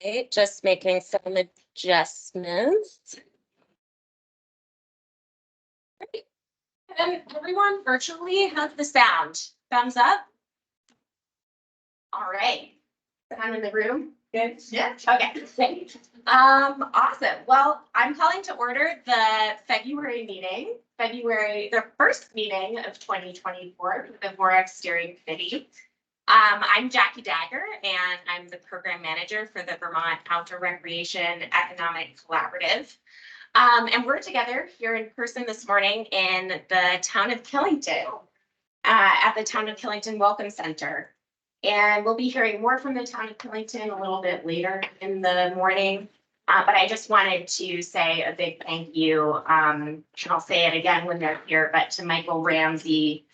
Okay, just making some adjustments. Great. And everyone virtually, how's the sound? Thumbs up? All right. Sound in the room? Good. Yeah. Okay. Great. Awesome. Well, I'm calling to order the February meeting, the first meeting of 2024 for the VOREC Steering Committee. I'm Jackie Dagger, and I'm the program manager for the Vermont Outdoor Recreation Economic Collaborative. And we're together here in person this morning in the town of Killington, at the Town of Killington Welcome Center. And we'll be hearing more from the town of Killington a little bit later in the morning. But I just wanted to say a big thank you. And I'll say it again when they're here, but to Michael Ramsey,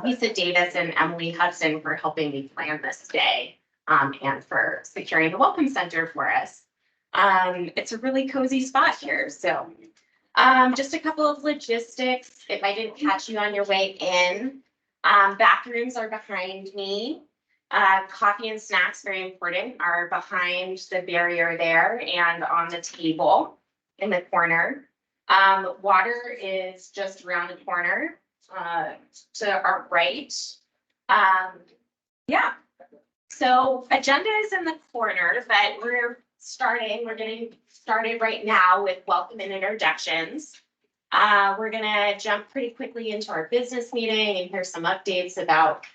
Lisa Davis, and Emily Hudson for helping me plan this day, and for securing the Welcome Center for us. It's a really cozy spot here. So just a couple of logistics. If I didn't catch you on your way in, bathrooms are behind me. Coffee and snacks, very important, are behind the barrier there and on the table in the corner. Water is just around the corner to our right. Yeah, so agenda is in the corner, but we're getting started right now with welcome and introductions. We're gonna jump pretty quickly into our business meeting and hear some updates about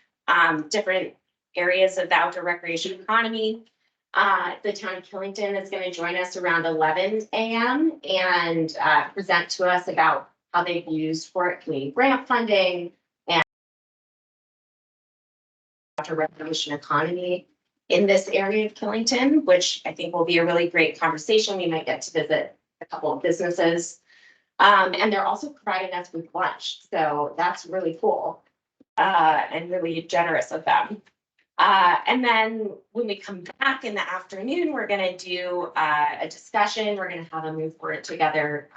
different areas of the outdoor recreation economy. The town of Killington is going to join us around 11 a.m. and present to us about how they've used VOREC community grant funding and outdoor recreation economy in this area of Killington, which I think will be a really great conversation. We might get to visit a couple of businesses. And they're also providing us with lunch. So that's really cool and really generous of them. And then when we come back in the afternoon, we're going to do a discussion. We're going to have a move forward together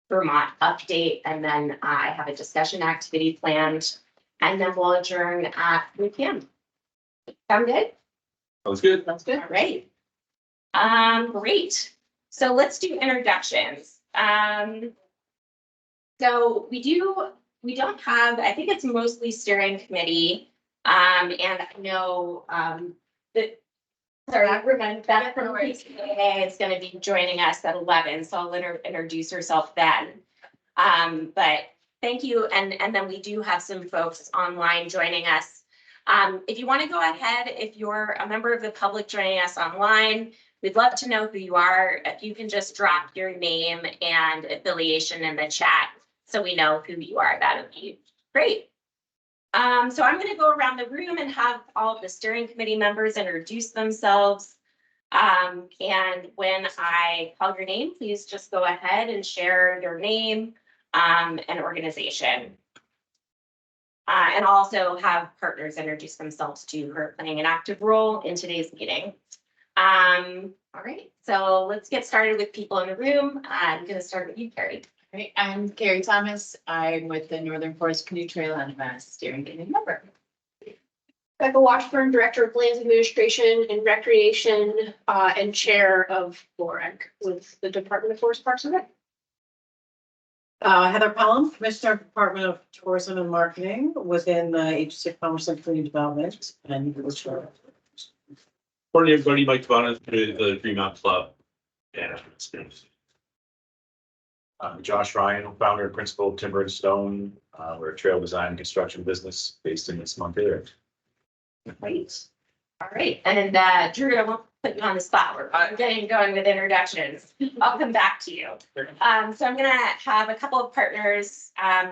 Vermont update. And then I have a discussion activity planned. And then we'll adjourn at 3 p.m. Sound good? Sounds good. That's good. All right. Great. So let's do introductions. So we don't have, I think it's mostly steering committee. And I know that Becca from VTGC is going to be joining us at 11, so I'll let her introduce herself then. But thank you, and then we do have some folks online joining us. If you want to go ahead, if you're a member of the public joining us online, we'd love to know who you are. If you can just drop your name and affiliation in the chat so we know who you are, that would be great. So I'm going to go around the room and have all of the steering committee members introduce themselves. And when I call your name, please just go ahead and share your name and organization. And I'll also have partners introduce themselves too, who are playing an active role in today's meeting. All right, so let's get started with people in the room. I'm going to start with you, Carrie. Right, I'm Carrie Thomas. I'm with the Northern Forest Canoe Trail and I'm a steering committee member. Becca Washburn, Director of Lands Administration and Recreation, and Chair of VOREC with the Department of Forest Parks and Rec. Heather Pelham, Commissioner of Department of Tourism and Marketing within the Agency of Commerce and Community Development and Chair. Morning, everybody. Mike Tavares with the Green Mountain Club and experience. I'm Josh Ryan, founder and principal of Timber and Stone. We're a trail design and construction business based in this Montpelier. Great. All right. And Drew, I won't put you on the spot. We're getting going with introductions. I'll come back to you. So I'm going to have a couple of partners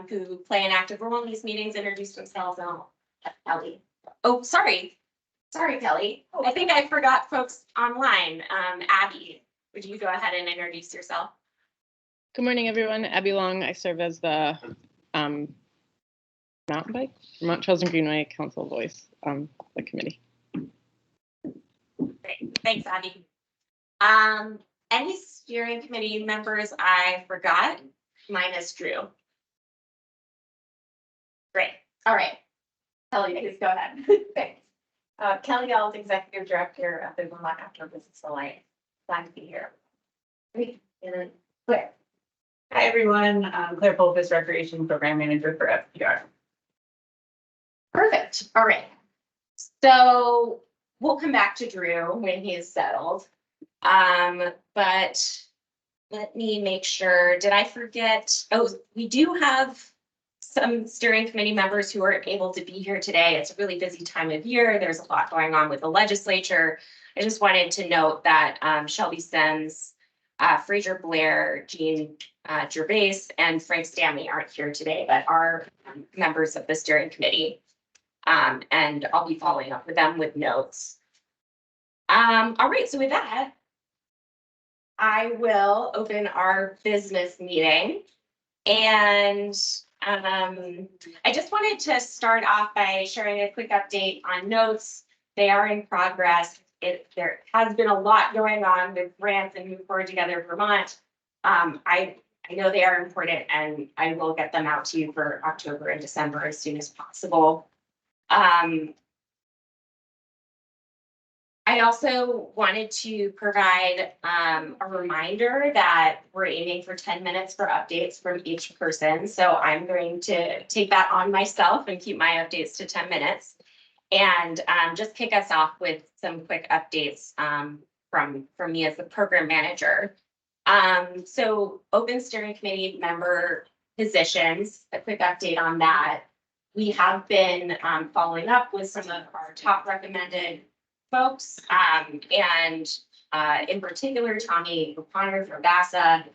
who play an active role in these meetings introduce themselves. And I'll have Kelly. Oh, sorry. Sorry, Kelly. I think I forgot folks online. Abby, would you go ahead and introduce yourself? Good morning, everyone. Abby Long. I serve as the mountain bike, Vermont Trails and Greenway Council voice on the committee. Great. Thanks, Abby. Any steering committee members I forgot? Minus Drew. Great. All right. Kelly, please go ahead. Thanks. Kelly Ault, Executive Director of the Vermont Outdoor Business Alliance. Glad to be here. Great. And then Claire. Hi, everyone. Claire Polkus, Recreation Program Manager for FPR. Perfect. All right. So we'll come back to Drew when he is settled. But let me make sure, did I forget? Oh, we do have some steering committee members who are able to be here today. It's a really busy time of year. There's a lot going on with the legislature. I just wanted to note that Shelby Sims, Fraser Blair, Jean Gervais, and Frank Stanley aren't here today, but are members of the steering committee. And I'll be following up with them with notes. All right, so with that, I will open our business meeting. And I just wanted to start off by sharing a quick update on notes. They are in progress. There has been a lot going on with grants and Move Forward Together Vermont. I know they are important, and I will get them out to you for October and December as soon as possible. I also wanted to provide a reminder that we're aiming for 10 minutes for updates from each person. So I'm going to take that on myself and keep my updates to 10 minutes. And just kick us off with some quick updates from me as the program manager. So open steering committee member positions, a quick update on that. We have been following up with some of our top recommended folks, and in particular, Tommy O'Connor from VASA.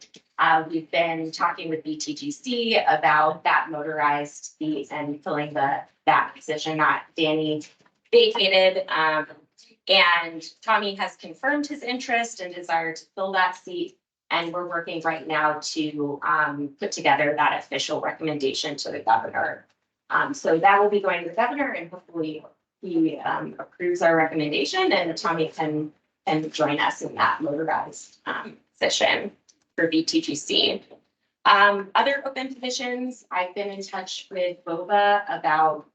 We've been talking with VTGC about that motorized seat and filling that position that Danny vacated. And Tommy has confirmed his interest and desire to fill that seat. And we're working right now to put together that official recommendation to the governor. So that will be going to the governor, and hopefully he approves our recommendation, and Tommy can join us in that motorized position for VTGC. Other open positions, I've been in touch with VOBA about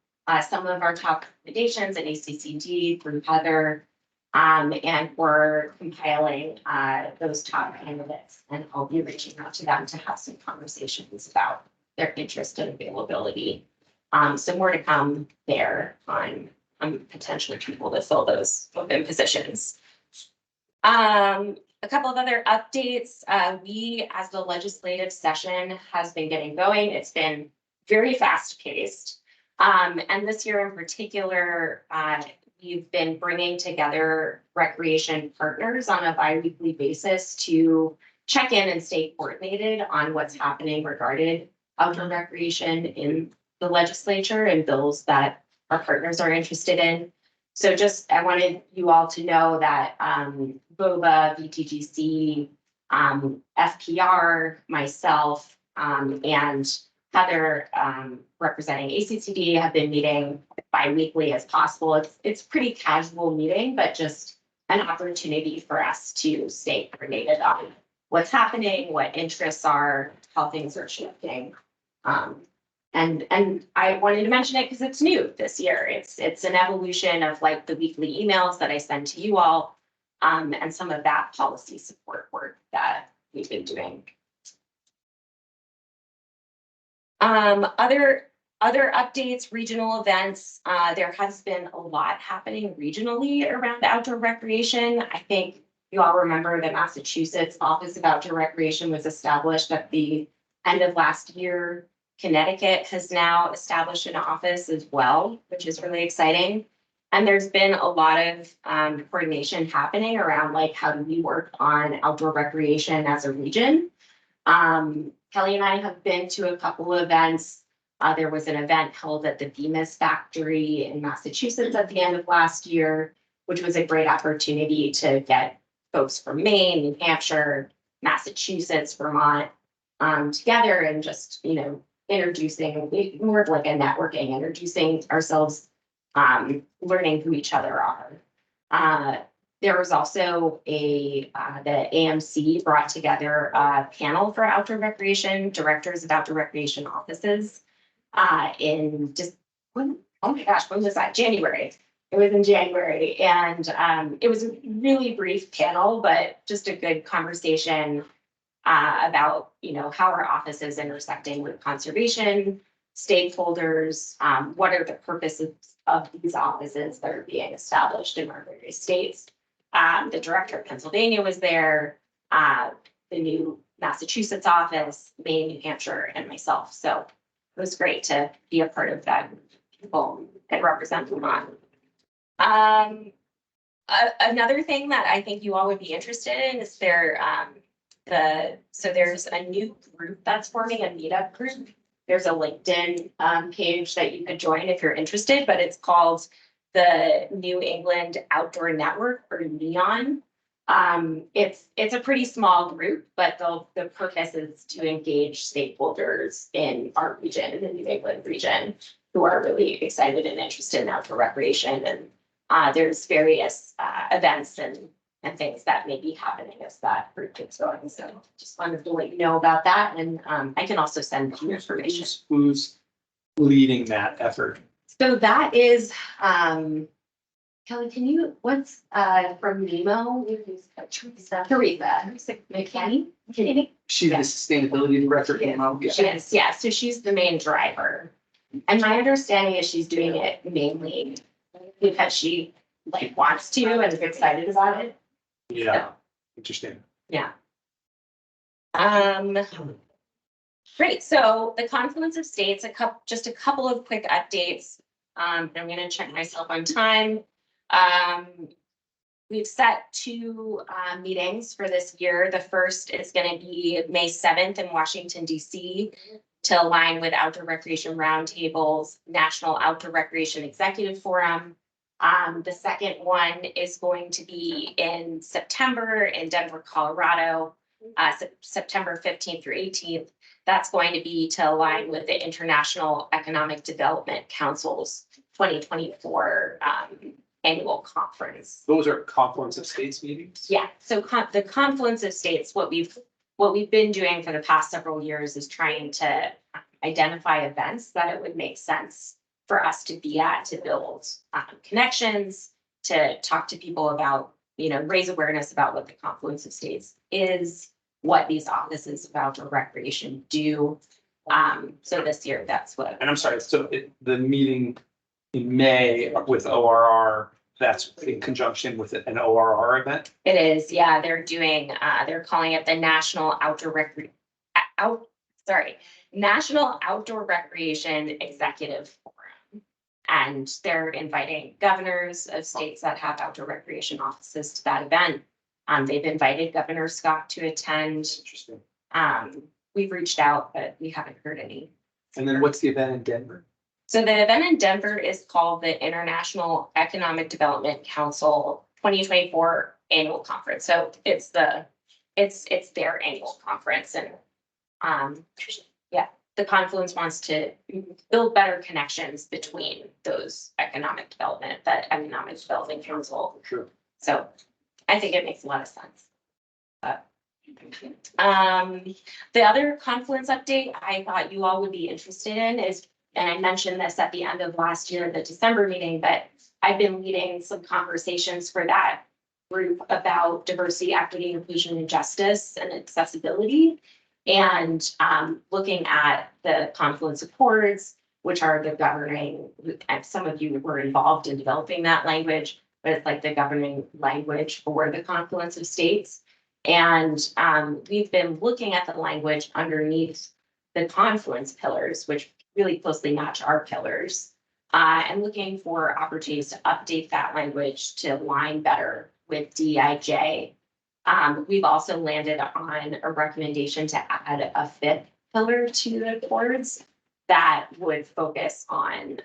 some of our top recommendations at ACCD through Heather, and we're compiling those top candidates, and I'll be reaching out to them to have some conversations about their interest and availability. So more to come there on potentially people to fill those open positions. A couple of other updates. We, as the legislative session has been getting going, it's been very fast paced. And this year in particular, we've been bringing together recreation partners on a bi-weekly basis to check in and stay coordinated on what's happening regarding outdoor recreation in the legislature and bills that our partners are interested in. So just, I wanted you all to know that VOBA, VTGC, FPR, myself, and Heather representing ACCD have been meeting bi-weekly as possible. It's pretty casual meeting, but just an opportunity for us to stay coordinated on what's happening, what interests are, how things are shifting. And I wanted to mention it because it's new this year. It's an evolution of like the weekly emails that I send to you all, and some of that policy support work that we've been doing. Other updates, regional events. There has been a lot happening regionally around outdoor recreation. I think you all remember the Massachusetts Office of Outdoor Recreation was established at the end of last year. Connecticut has now established an office as well, which is really exciting. And there's been a lot of coordination happening around like how do we work on outdoor recreation as a region. Kelly and I have been to a couple of events. There was an event held at the Bemis factory in Massachusetts at the end of last year, which was a great opportunity to get folks from Maine, New Hampshire, Massachusetts, Vermont together and just, you know, introducing more of like a networking, introducing ourselves, learning who each other are. There was also the AMC brought together a panel for outdoor recreation, directors of outdoor recreation offices in just, oh my gosh, when was that? January. It was in January, and it was a really brief panel, but just a good conversation about, you know, how our office is intersecting with conservation stakeholders. What are the purposes of these offices that are being established in our various states? The director of Pennsylvania was there, the new Massachusetts office, Maine, New Hampshire, and myself. So it was great to be a part of that people and represent Vermont. Another thing that I think you all would be interested in is so there's a new group that's forming, a meetup group. There's a LinkedIn page that you could join if you're interested, but it's called the New England Outdoor Network, or NEON. It's a pretty small group, but the purpose is to engage stakeholders in our region, in the New England region, who are really excited and interested in outdoor recreation. And there's various events and things that may be happening as that group gets going. So just wanted to let you know about that. And I can also send you information. Who's leading that effort? So that is, Kelly, can you, what's from Nemo? Teresa McKinney? She's the sustainability director. Yes, yeah, so she's the main driver. And my understanding is she's doing it mainly because she like wants to and is excited about it. Yeah, interesting. Yeah. Great. So the Confluence of States, just a couple of quick updates. I'm going to check myself on time. We've set 2 meetings for this year. The first is going to be May 7th in Washington, D.C. to align with Outdoor Recreation Roundtable's National Outdoor Recreation Executive Forum. The second one is going to be in September in Denver, Colorado, September 15th through 18th. That's going to be to align with the International Economic Development Council's 2024 annual conference. Those are Confluence of States meetings? Yeah, so the Confluence of States, what we've been doing for the past several years is trying to identify events that it would make sense for us to be at, to build connections, to talk to people about, you know, raise awareness about what the Confluence of States is, what these offices of outdoor recreation do. So this year, that's what. And I'm sorry, so the meeting in May with ORR, that's in conjunction with an ORR event? It is, yeah, they're calling it the National National Outdoor Recreation Executive Forum. And they're inviting governors of states that have outdoor recreation offices to that event. They've invited Governor Scott to attend. Interesting. We've reached out, but we haven't heard any. And then what's the event in Denver? So the event in Denver is called the International Economic Development Council 2024 Annual Conference. So it's their annual conference, and yeah, the Confluence wants to build better connections between those economic development council. Sure. So I think it makes a lot of sense. The other Confluence update I thought you all would be interested in is, and I mentioned this at the end of last year, the December meeting, but I've been leading some conversations for that group about diversity, equity, inclusion, and justice and accessibility. And looking at the Confluence Accords, which are the governing, and some of you were involved in developing that language, but it's like the governing language for the Confluence of States. And we've been looking at the language underneath the Confluence pillars, which really closely match our pillars, and looking for opportunities to update that language to align better with DEIJ. We've also landed on a recommendation to add a 5th pillar to the Accords that would focus on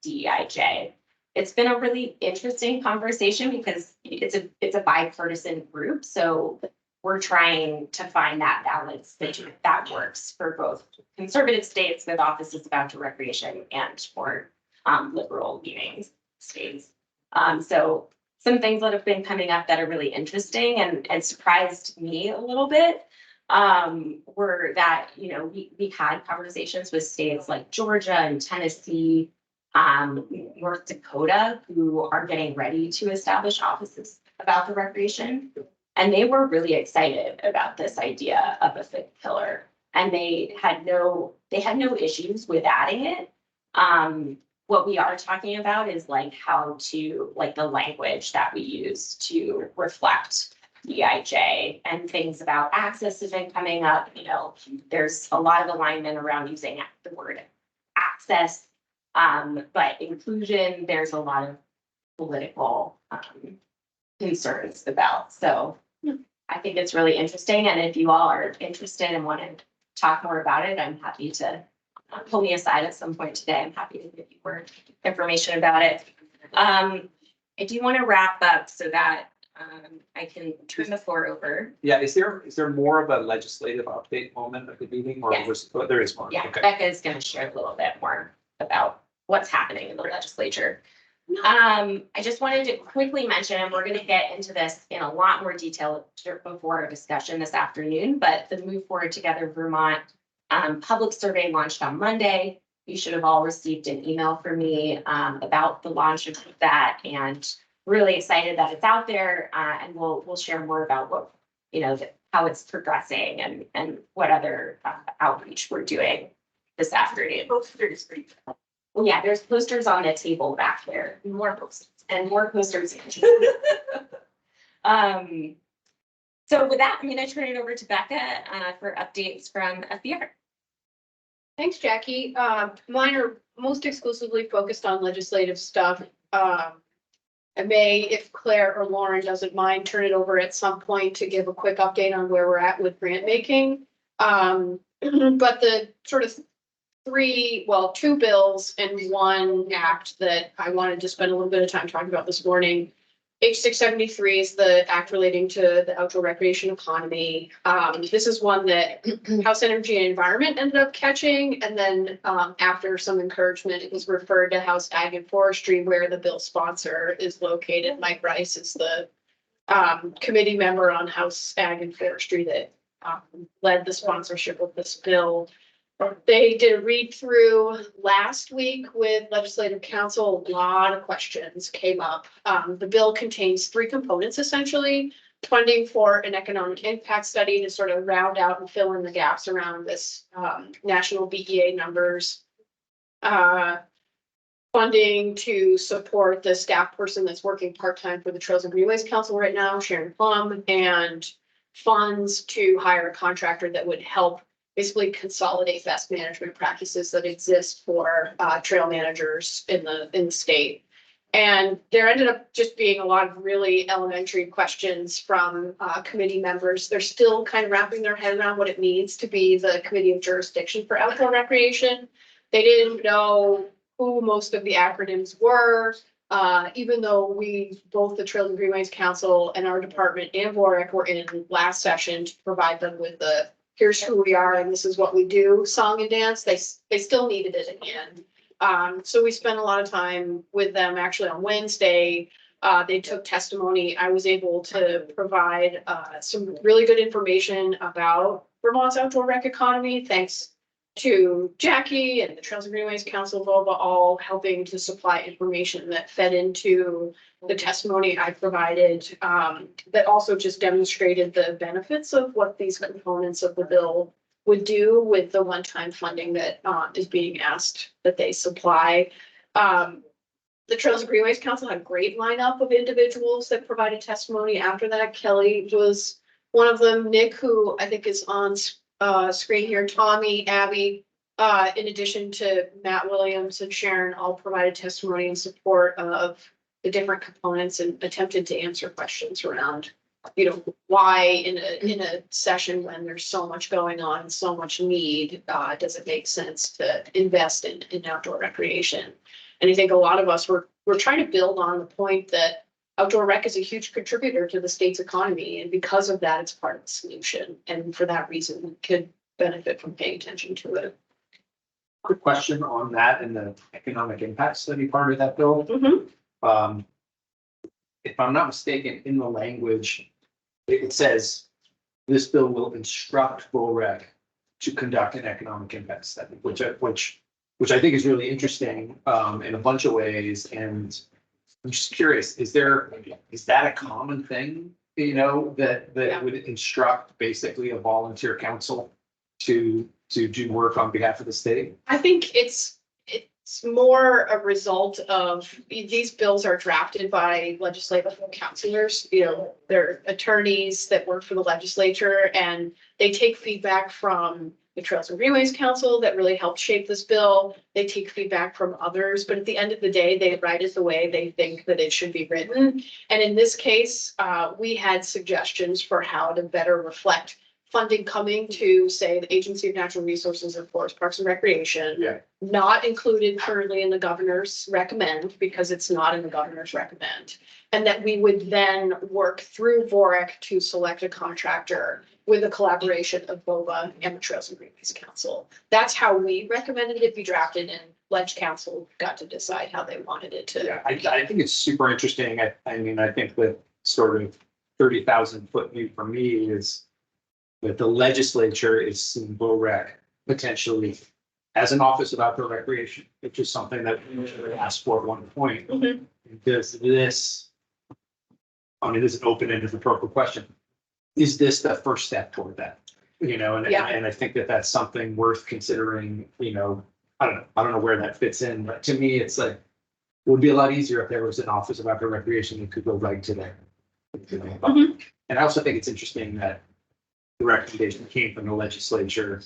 DEIJ. It's been a really interesting conversation because it's a bipartisan group. So we're trying to find that balance that works for both conservative states with offices of outdoor recreation and for liberal leaning states. So some things that have been coming up that are really interesting and surprised me a little bit were that, you know, we had conversations with states like Georgia and Tennessee North Dakota, who are getting ready to establish offices about the recreation. And they were really excited about this idea of a fifth pillar, and they had no issues with adding it. What we are talking about is like how to, like the language that we use to reflect EIJ, and things about access has been coming up. You know, there's a lot of alignment around using the word access. But inclusion, there's a lot of political concerns about. So I think it's really interesting. And if you all are interested and want to talk more about it, I'm happy to pull me aside at some point today. I'm happy to give you more information about it. I do want to wrap up so that I can turn the floor over. Yeah, is there more of a legislative update moment of the meeting, or Yes. there is one? Yeah, Okay. Becca is going to share a little bit more about what's happening in the legislature. I just wanted to quickly mention, and we're going to get into this in a lot more detail before our discussion this afternoon, but the Move Forward Together Vermont public survey launched on Monday. You should have all received an email from me about the launch of that, and really excited that it's out there. And we'll share more about what, you know, how it's progressing and what other outreach we're doing this afternoon. Well, yeah, there's posters on the table back there, more posters and more posters. So with that, I'm going to turn it over to Becca for updates from FBR. Thanks, Jackie. Mine are most exclusively focused on legislative stuff. I may, if Claire or Lauren doesn't mind, turn it over at some point to give a quick update on where we're at with grant making. But the sort of two bills and one act that I wanted to spend a little bit of time talking about this morning. H673 is the act relating to the outdoor recreation economy. This is one that House Energy and Environment ended up catching, and then after some encouragement, it was referred to House Ag and Forestry, where the bill sponsor is located. Mike Rice is the committee member on House Ag and Forestry that led the sponsorship of this bill. They did a read through last week with Legislative Council. A lot of questions came up. The bill contains three components, essentially: funding for an economic impact study to sort of round out and fill in the gaps around this national BEA numbers. Funding to support the staff person that's working part-time for the Trails and Greenways Council right now, Sharon Plum, and funds to hire a contractor that would help basically consolidate best management practices that exist for trail managers in the state. And there ended up just being a lot of really elementary questions from committee members. They're still kind of wrapping their head around what it means to be the committee of jurisdiction for outdoor recreation. They didn't know who most of the acronyms were, even though we, both the Trails and Greenways Council and our department and VOREC, were in last session to provide them with the "here's who we are and this is what we do" song and dance. They still needed it again. So we spent a lot of time with them actually on Wednesday. They took testimony. I was able to provide some really good information about Vermont's outdoor rec economy, thanks to Jackie and the Trails and Greenways Council, VOBA, all helping to supply information that fed into the testimony I provided, that also just demonstrated the benefits of what these components of the bill would do with the one-time funding that is being asked that they supply. The Trails and Greenways Council had a great lineup of individuals that provided testimony after that. Kelly was one of them, Nick, who I think is on screen here, Tommy, Abby, in addition to Matt Williams and Sharon, all provided testimony in support of the different components and attempted to answer questions around, you know, why in a session when there's so much going on and so much need, does it make sense to invest in outdoor recreation? And I think a lot of us we're trying to build on the point that outdoor rec is a huge contributor to the state's economy, and because of that, it's part of the solution. And for that reason, we could benefit from paying attention to it. Quick question on that and the economic impact study part of that bill. If I'm not mistaken, in the language, it says this bill will instruct VOREC to conduct an economic impact study, which which I think is really interesting, in a bunch of ways. And I'm just curious, is that a common thing, you know, that Yeah. would instruct basically a volunteer council to do work on behalf of the state? I think it's more a result of, these bills are drafted by legislative counselors, you know, they're attorneys that work for the legislature, and they take feedback from the Trails and Greenways Council that really helped shape this bill. They take feedback from others, but at the end of the day, they write it the way they think that it should be written. And in this case, we had suggestions for how to better reflect funding coming to, say, the Agency of Natural Resources and Forest Parks and Recreation. Yeah. Not included currently in the governor's recommend, because it's not in the governor's recommend. And that we would then work through VOREC to select a contractor with a collaboration of VOBA and the Trails and Greenways Council. That's how we recommended it be drafted, and Ledge Council got to decide how they wanted it to. Yeah, I think it's super interesting. I mean, I think the sort of 30,000 foot view for me is that the legislature is seeing VOREC potentially as an office of outdoor recreation, which is something that we asked for at one point. Mhm. Does this, I mean, this is an open-ended appropriate question. Is this the first step toward that? You know, Yeah. and I think that that's something worth considering, you know, I don't know where that fits in, but to me, it's like, it would be a lot easier if there was an office of outdoor recreation that could go right to there. Mhm. And I also think it's interesting that the recommendation came from the legislature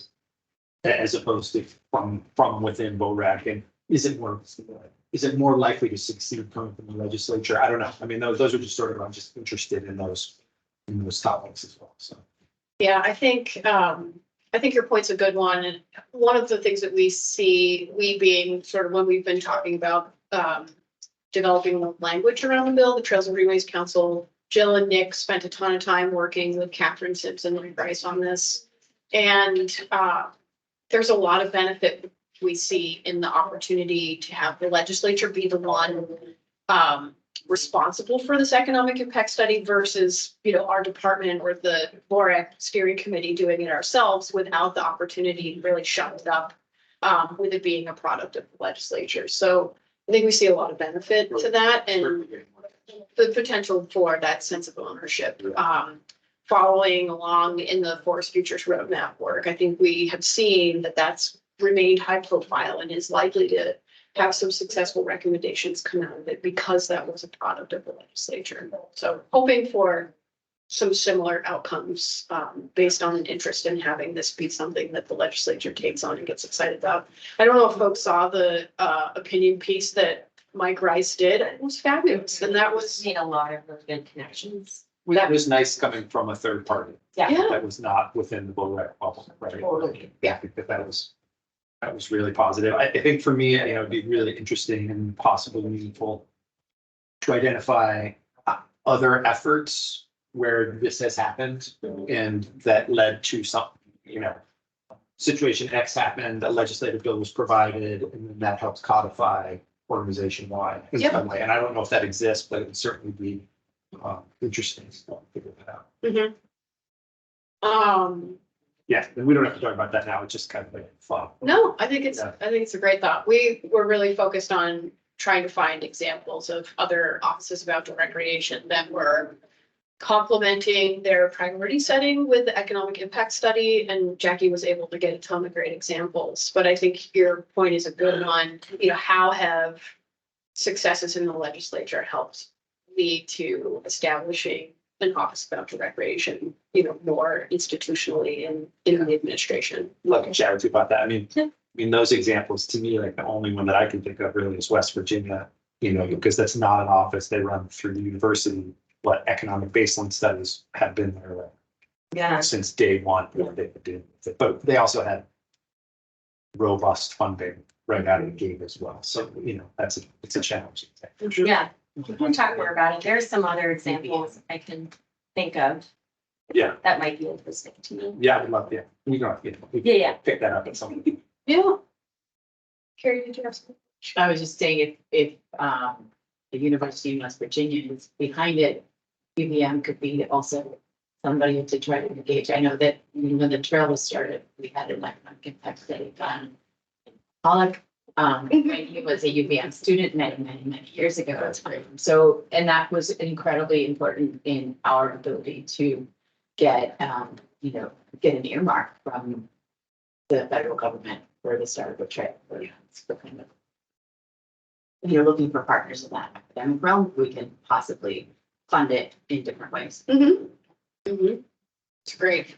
as opposed to from within VOREC. And is it more likely to succeed coming from the legislature? I don't know. I mean, those are just sort of, I'm just interested in those topics as well. So. Yeah, I think your point's a good one. And one of the things that we see, we being sort of when we've been talking about developing the language around the bill, the Trails and Greenways Council, Jill and Nick spent a ton of time working with Catherine Simpson and Bryce on this. And there's a lot of benefit we see in the opportunity to have the legislature be the one responsible for this economic impact study versus, you know, our department or the VOREC steering committee doing it ourselves without the opportunity to really shut it up with it being a product of the legislature. So I think we see a lot of benefit to that, and the potential for that sense of ownership. Following along in the Forest Futures Roadmap work, I think we have seen that that's remained high profile and is likely to have some successful recommendations come out of it because that was a product of the legislature. So hoping for some similar outcomes based on an interest in having this be something that the legislature takes on and gets excited about. I don't know if folks saw the opinion piece that Mike Rice did. It was fabulous, and that was Made a lot of really good connections. That was nice coming from a third party. Yeah. That was not within the VOREC bubble, right? Totally. Yeah, I think that was really positive. I think for me, you know, it'd be really interesting and possibly meaningful to identify other efforts where this has happened and that led to some, you know, situation X happened, a legislative bill was provided, and then that helps codify organization-wide in Yep. some way. And I don't know if that exists, but it would certainly be interesting to figure that out. Yeah, and we don't have to talk about that now. It's just kind of like fun. No, I think it's Yeah. a great thought. We were really focused on trying to find examples of other offices of outdoor recreation that were complementing their priority setting with the economic impact study, and Jackie was able to get a ton of great examples. But I think your point is a good one. You know, how have successes in the legislature helped lead to establishing an office of outdoor recreation, you know, more institutionally in the administration? Look, chat with you about that. I mean, those examples to me, like the only one that I can think of really is West Virginia, you know, because that's not an office they run through the university. What economic baseline studies have been there Yeah. since day one, you know, they've been doing it. But they also had robust funding right out of the gate as well. So, you know, it's a challenge. Yeah, we can talk more about it. There's some other examples I can think of. Yeah. That might be interesting to me. Yeah, I would love, yeah. We can, we Yeah, yeah. can pick that up at some point. Yeah. Carrie, did you have something? I was just saying if the University of West Virginia is behind it, UVM could be also somebody to try to engage. I know that when the trail was started, we had an economic impact study done. Pollock, when he was a UVM student many years ago. So, and that was incredibly important in our ability to get, get an earmark from the federal government for the start of a trail. If you're looking for partners in that academic realm, we can possibly fund it in different ways. It's great.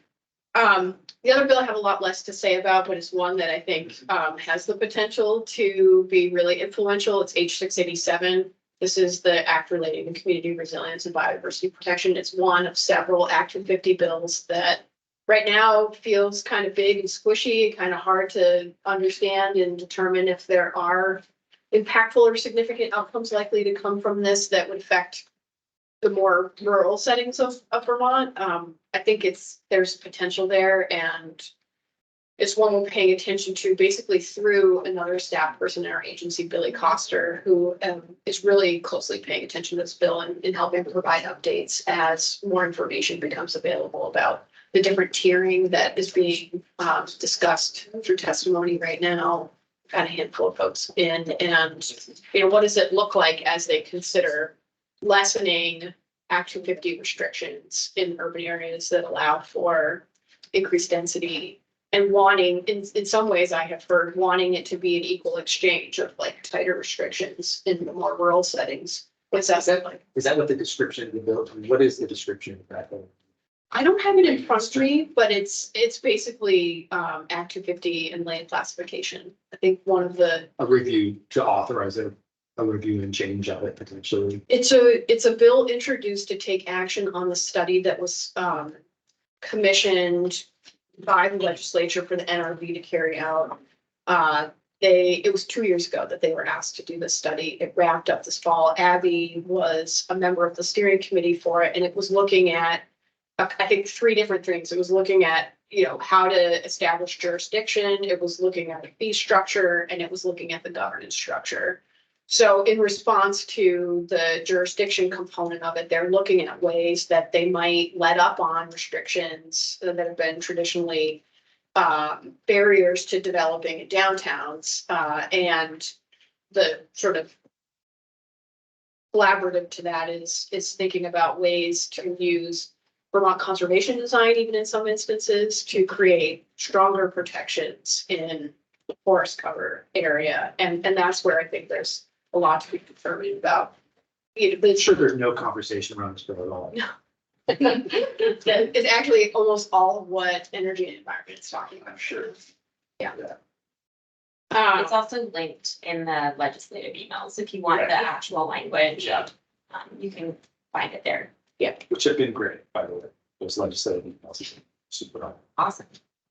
The other bill I have a lot less to say about, but it's one that I think has the potential to be really influential. It's H687. This is the act relating to community resilience and biodiversity protection. It's one of several Act 250 bills that right now feels kind of big and squishy, kind of hard to understand and determine if there are impactful or significant outcomes likely to come from this that would affect the more rural settings of Vermont. I think there's potential there, and it's one we're paying attention to basically through another staff person in our agency, Billy Coster, who is really closely paying attention to this bill and helping provide updates as more information becomes available about the different tiering that is being discussed through testimony right now. Got a handful of folks in, and what does it look like as they consider lessening Act 250 restrictions in urban areas that allow for increased density, and wanting, in some ways I have heard, wanting it to be an equal exchange of like tighter restrictions in the more rural settings. What's that like? Is that what the description of the bill, what is the description of that? I don't have it in front of me, but it's basically Act 250 and land classification. I think one of the A review to authorize a review and change of it potentially. it's a bill introduced to take action on the study that was commissioned by the legislature for the NRV to carry out. It was 2 years ago that they were asked to do this study. It wrapped up this fall. Abby was a member of the steering committee for it, and it was looking at I think 3 different things. It was looking at, how to establish jurisdiction. It was looking at the fee structure, and it was looking at the governance structure. So in response to the jurisdiction component of it, they're looking at ways that they might let up on restrictions that have been traditionally barriers to developing in downtowns. And the sort of collaborative to that is thinking about ways to use Vermont conservation design, even in some instances, to create stronger protections in the forest cover area. And that's where I think there's a lot to be determined about. I'm sure there's no conversation around this bill at all. It's actually almost all of what energy and environment is talking about. I'm sure. Yeah. It's also linked in the legislative emails. If you want the actual language, you can find it there. Which have been great, by the way. Those legislative emails have been super. Awesome.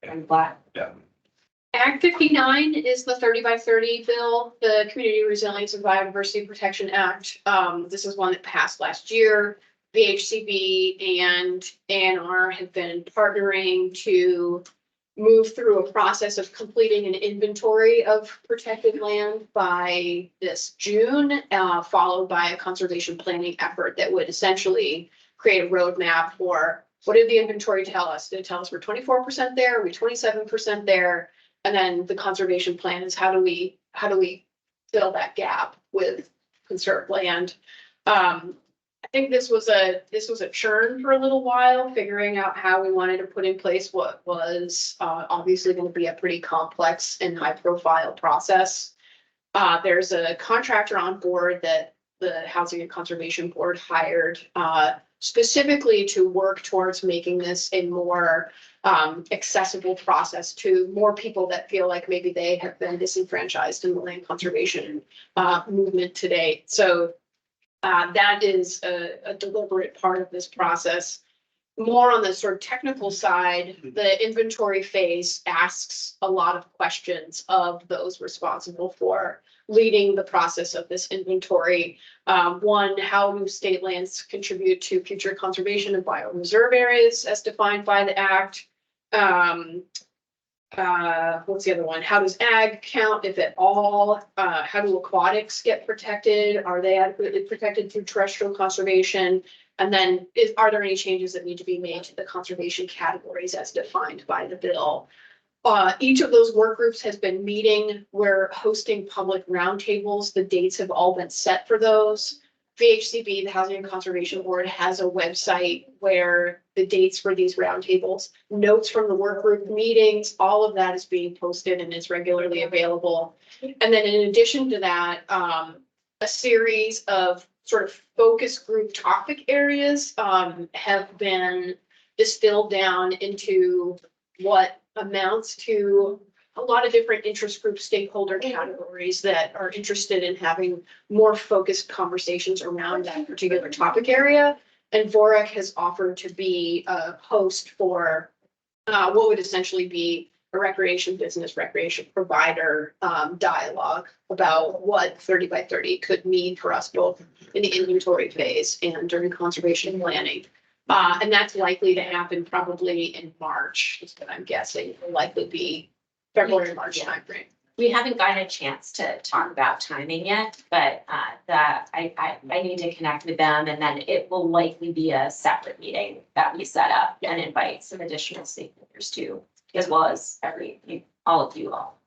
I'm glad. Yeah. Act 59 is the 30 by 30 bill, the Community Resilience and Biodiversity Protection Act. This is one that passed last year. VHCB and ANR have been partnering to move through a process of completing an inventory of protected land by this June, followed by a conservation planning effort that would essentially create a roadmap for what did the inventory tell us? Did it tell us we're 24% there? Are we 27% there? And then the conservation plan is how do we fill that gap with conserved land? I think this was a churn for a little while, figuring out how we wanted to put in place what was obviously going to be a pretty complex and high profile process. There's a contractor on board that the Housing and Conservation Board hired specifically to work towards making this a more accessible process to more people that feel like maybe they have been disenfranchised in the land conservation movement today. So that is a deliberate part of this process. More on the sort of technical side, the inventory phase asks a lot of questions of those responsible for leading the process of this inventory. One, how do state lands contribute to future conservation of bioreserve areas as defined by the Act? What's the other one? How does ag count, if at all? How do aquatics get protected? Are they adequately protected through terrestrial conservation? And then are there any changes that need to be made to the conservation categories as defined by the bill? Each of those work groups has been meeting. We're hosting public roundtables. The dates have all been set for those. VHCB, the Housing and Conservation Board, has a website where the dates for these roundtables, notes from the work group meetings, all of that is being posted and is regularly available. And then in addition to that, a series of sort of focus group topic areas have been distilled down into what amounts to a lot of different interest group stakeholder categories that are interested in having more focused conversations around that particular topic area. And VOREC has offered to be a host for what would essentially be a recreation provider dialogue about what 30 by 30 could mean for us both in the inventory phase and during conservation planning. And that's likely to happen probably in March, is what I'm guessing. Will likely be February, March timeframe. We haven't gotten a chance to talk about timing yet, but I need to connect with them, and then it will likely be a separate meeting that we set up and invite some additional stakeholders to, as well as all of you all.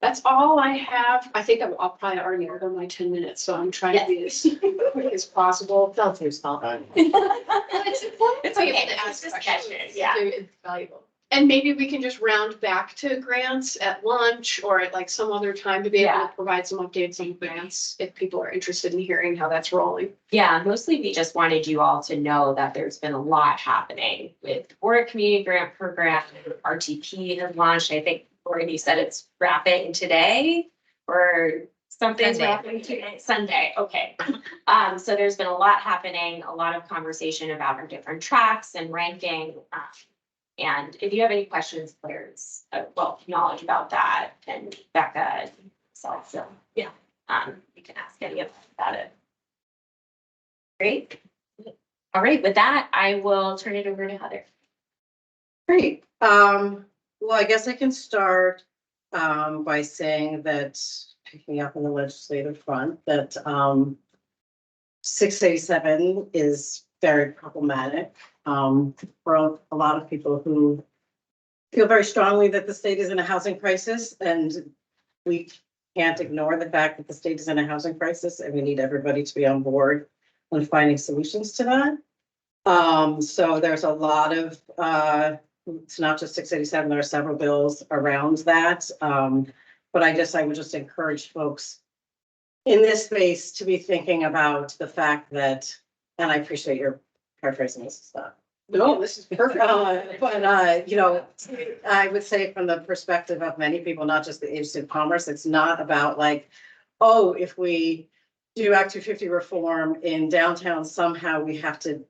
That's all I have. I think I'll probably already over my 10 minutes, so I'm trying to be as quick as possible. Felt through small. It's important It's to be okay. able to ask It's questions. discussion, yeah. It's valuable. And maybe we can just round back to grants at lunch or at like some other time to be able Yeah. to provide some updates on grants if people are interested in hearing how that's rolling. Yeah, mostly we just wanted you all to know that there's been a lot happening with VOREC Community Grant Program. RTP has launched. I think already said it's wrapping today or something's Sunday. wrapping today. Sunday, okay. So there's been a lot happening, a lot of conversation about our different tracks and ranking. And if you have any questions, Claire's knowledge about that, and Becca and myself, so yeah, you can ask any of them about it. Great. All right, with that, I will turn it over to Heather. Great. Well, I guess I can start by saying that, picking up on the legislative front, that 687 is very problematic for a lot of people who feel very strongly that the state is in a housing crisis, and we can't ignore the fact that the state is in a housing crisis, and we need everybody to be on board on finding solutions to that. So there's a lot of it's not just 687, there are several bills around that. But I would just encourage folks in this space to be thinking about the fact that, and I appreciate your paraphrasing this stuff. No, this is perfect. But I would say from the perspective of many people, not just the agency of commerce, it's not about like, oh, if we do Act 250 reform in downtown, somehow we have to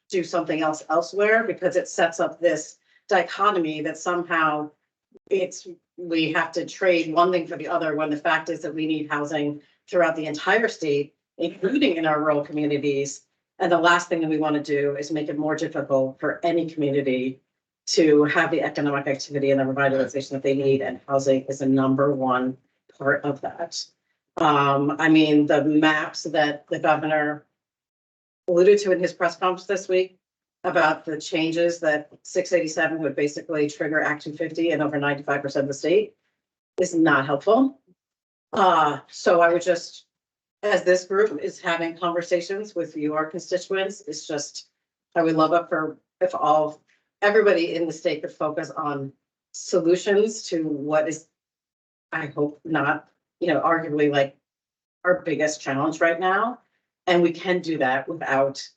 do something else elsewhere, because it sets up this dichotomy that somehow we have to trade one thing for the other, when the fact is that we need housing throughout the entire state, including in our rural communities. And the last thing that we want to do is make it more difficult for any community to have the economic activity and the revitalization that they need. And housing is a number one part of that. I mean, the maps that the governor alluded to in his press conference this week about the changes that 687 would basically trigger Act 250 in over 95% of the state is not helpful. So I would just, as this group is having conversations with your constituents, it's just, I would love it if everybody in the state could focus on solutions to what is, I hope not, arguably like our biggest challenge right now. And we can do that without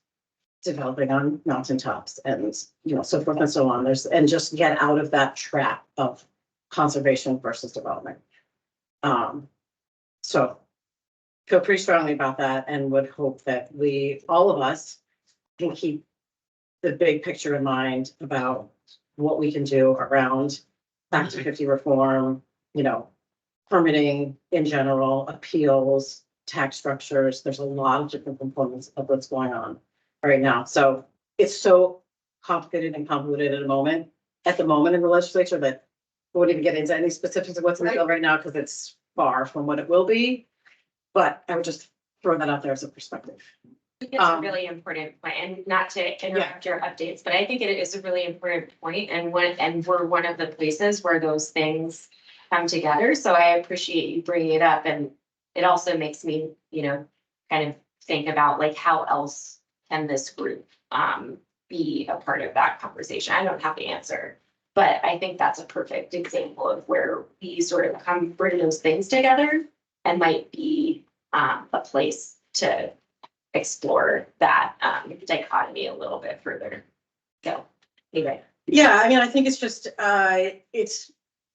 developing on mountaintops and, so forth and so on. And just get out of that trap of conservation versus development. So feel pretty strongly about that, and would hope that all of us can keep the big picture in mind about what we can do around Act 250 reform, permitting in general, appeals, tax structures. There's a lot of different components of what's going on right now. So it's so complicated and convoluted at the moment in the legislature that we won't even get into any specifics of what's in the bill right now, because it's far from what it will be. But I would just throw that out there as a perspective. It's a really important point, and not to interrupt your updates, but I think it is a really important point, and we're one of the places where those things come together, so I appreciate you bringing it up, and it also makes me, kind of think about like, how else can this group, be a part of that conversation? I don't have the answer, but I think that's a perfect example of where we sort of bring those things together and might be, a place to explore that dichotomy a little bit further. So anyway. Yeah, I mean, I think it's just, I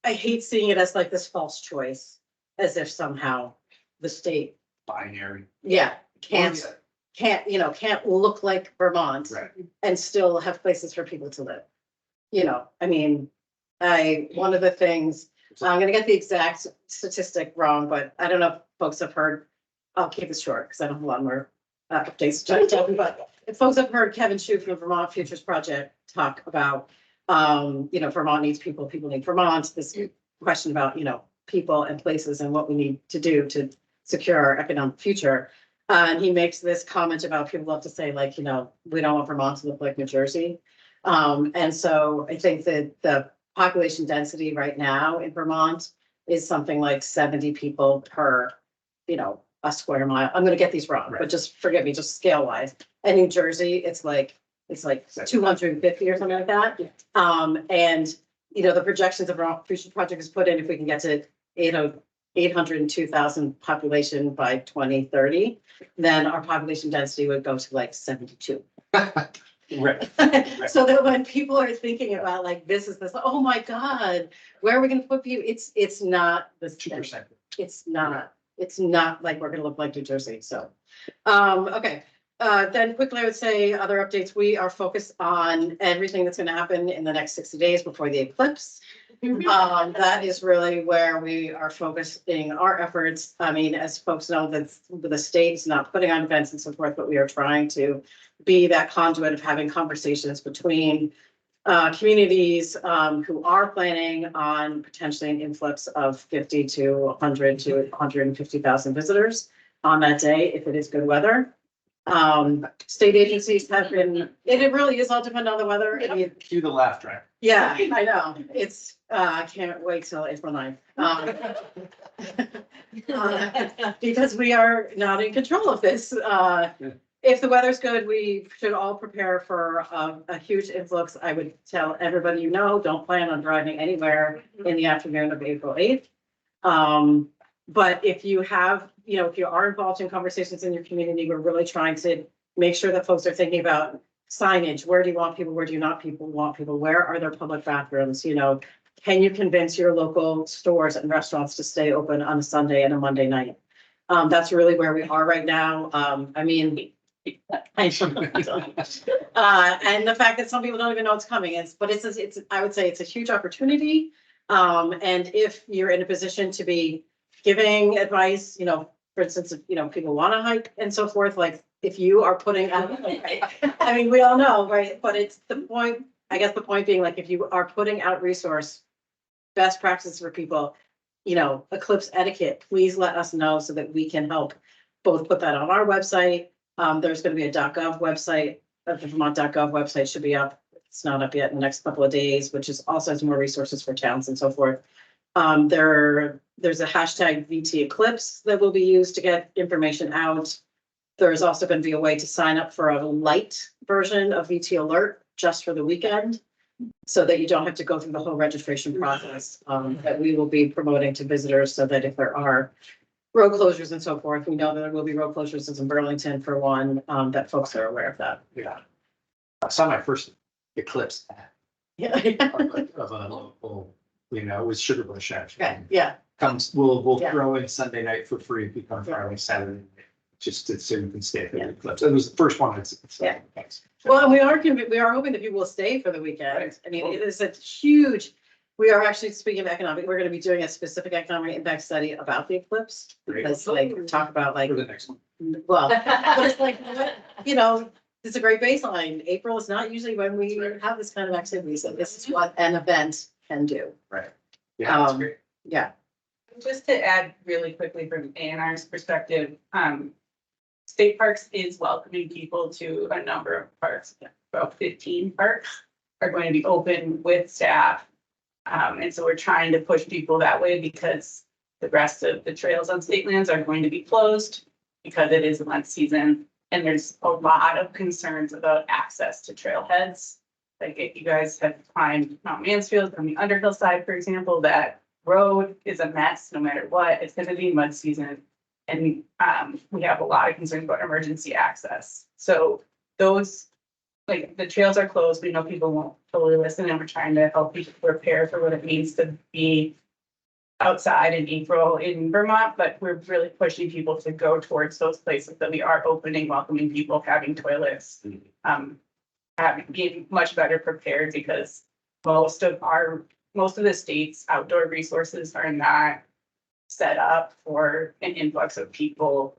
hate seeing it as like this false choice, as if somehow the state, Binary. can't look like Vermont Right. and still have places for people to live. I mean, one of the things, I'm gonna get the exact statistic wrong, but I don't know if folks have heard, I'll keep it short because I don't have a lot more updates to tell you, but if folks have heard Kevin Shue from the Vermont Futures Project talk about, Vermont needs people, people need Vermont, this question about, people and places and what we need to do to secure our economic future. And he makes this comment about people love to say like, we don't want Vermont to look like New Jersey. And so I think that the population density right now in Vermont is something like 70 people per, a square mile. I'm gonna get these wrong, but just forgive me, just scale wise. And New Jersey, it's like 250 or something like that. And the projections of Vermont Future Project is put in, if we can get to 802,000 population by 2030, then our population density would go to like 72. Right. So that when people are thinking about like, this, oh my God, where are we gonna put you? It's not this. 2%. It's not like we're gonna look like New Jersey, so. Okay, then quickly, I would say other updates, we are focused on everything that's gonna happen in the next 60 days before the eclipse. That is really where we are focusing our efforts. I mean, as folks know, that the state's not putting on events and so forth, but we are trying to be that conduit of having conversations between communities who are planning on potentially an influx of 50 to 100 to 150,000 visitors on that day, if it is good weather. State agencies have been, it really is all dependent on the weather. I mean, Cue the laugh track. yeah, I know. It's, I can't wait till April 9th. Because we are not in control of this. If the weather's good, we should all prepare for a huge influx. I would tell everybody, don't plan on driving anywhere in the afternoon of April 8th. But if you have, if you are involved in conversations in your community, we're really trying to make sure that folks are thinking about signage. Where do you want people? Where do you not want people? Where are there public bathrooms? Can you convince your local stores and restaurants to stay open on a Sunday and a Monday night? That's really where we are right now. I mean, and the fact that some people don't even know it's coming is, but I would say it's a huge opportunity. And if you're in a position to be giving advice, for instance, if, people want to hike and so forth, like if you are putting out, I mean, we all know, right? But it's the point, I guess the point being like, if you are putting out best practices for people, eclipse etiquette, please let us know so that we can help both put that on our website. There's going to be a .gov website, the Vermont.gov website should be up. It's not up yet in the next couple of days, which is also has more resources for towns and so forth. There's a hashtag VT Eclipse that will be used to get information out. There's also going to be a way to sign up for a light version of VT Alert just for the weekend, so that you don't have to go through the whole registration process that we will be promoting to visitors, so that if there are road closures and so forth, we know that there will be road closures in Burlington for one, that folks are aware of that. Yeah. I saw my first eclipse ad Yeah. of a local, it was Sugar Bush actually. Okay, yeah. We'll Yeah. throw in Sunday night for free if you come Friday, Saturday, just so you can stay for the eclipse. It was the first one. Yeah. Well, and we are hoping that people will stay for the weekend. Right. I mean, it is a huge, we are actually, speaking of economic, we're going to be doing a specific economic impact study about the eclipse. Great. Let's talk about For the next one. well, but it's like, it's a great baseline. April is not usually when we have this kind of activity. So this is what an event can do. Right. Yeah, that's Um, great. Yeah. Just to add really quickly from A&R's perspective, State Parks is welcoming people to a number of parks. About 15 parks are going to be open with staff. And so we're trying to push people that way because the rest of the trails on state lands are going to be closed because it is a mud season. And there's a lot of concerns about access to trailheads. Like if you guys have climbed Mount Mansfield on the Underhill side, for example, that road is a mess no matter what. It's gonna be mud season. And we have a lot of concerns about emergency access. So those, like the trails are closed. We know people won't totally listen and we're trying to help people prepare for what it means to be outside in April in Vermont, but we're really pushing people to go towards those places that we are opening, welcoming people, having toilets. Being much better prepared because most of the state's outdoor resources are not set up for an influx of people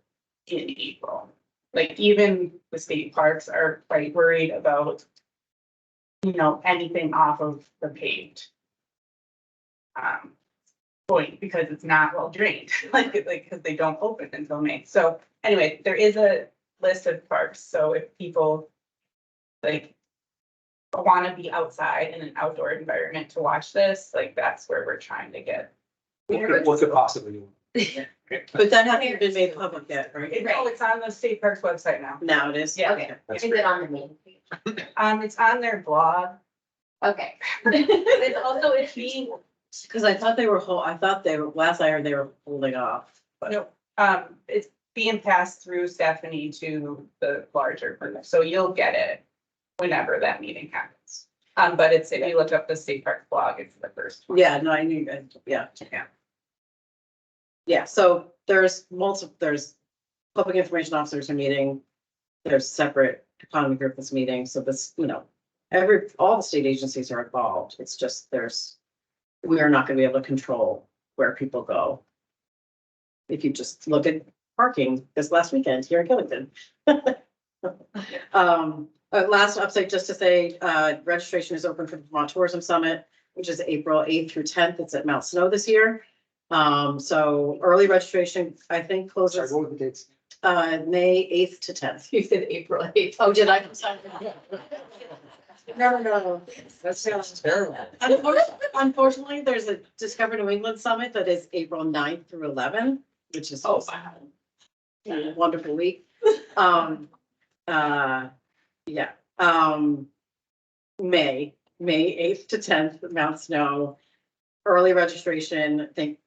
in April. Like even the state parks are quite worried about, anything off of the paved point because it's not well drained, like because they don't open until May. So anyway, there is a list of parks. So if people want to be outside in an outdoor environment to watch this, that's where we're trying to get. What could possibly? But that hasn't been made public yet, right? No, it's on the state parks website now. Now it is? Yeah. Okay. Is it on the main page? It's on their blog. Okay. It's also, it's being, Because I thought they were, last I heard they were holding off. But no, it's being passed through Stephanie to the larger group, so you'll get it whenever that meeting happens. But if you look up the state park blog, it's the first one. Yeah, no, I knew, yeah. Yeah, so there's public information officers are meeting. There's separate economy group that's meeting, so this, all the state agencies are involved. It's just we are not gonna be able to control where people go. If you just look at parking this last weekend here in Killington. Last update, just to say, registration is open for the Vermont Tourism Summit, which is April 8th through 10th. It's at Mount Snow this year. So early registration, I think, Sorry, closes what were the dates? May 8th to 10th. You said April 8th. Oh, did I? No. That sounds terrible. Unfortunately, there's a Discover New England Summit that is April 9th through 11th, which is Oh, a wonderful week. Yeah. May 8th to 10th, Mount Snow. Early registration, I think,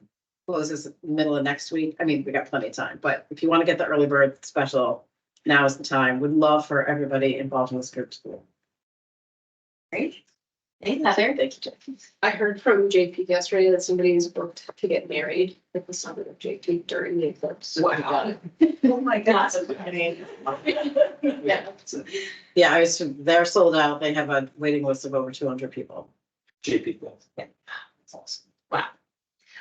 closes middle of next week. I mean, we got plenty of time, but if you want to get the early bird special, now is the time. Would love for everybody involved in this group to. Great. Thanks, Heather. Thank you. I heard from JP yesterday that somebody's booked to get married at the summit of JP during the eclipse. Wow. Oh my God. Yeah. Yeah, they're sold out. They have a waiting list of over 200 people. JP. That's awesome.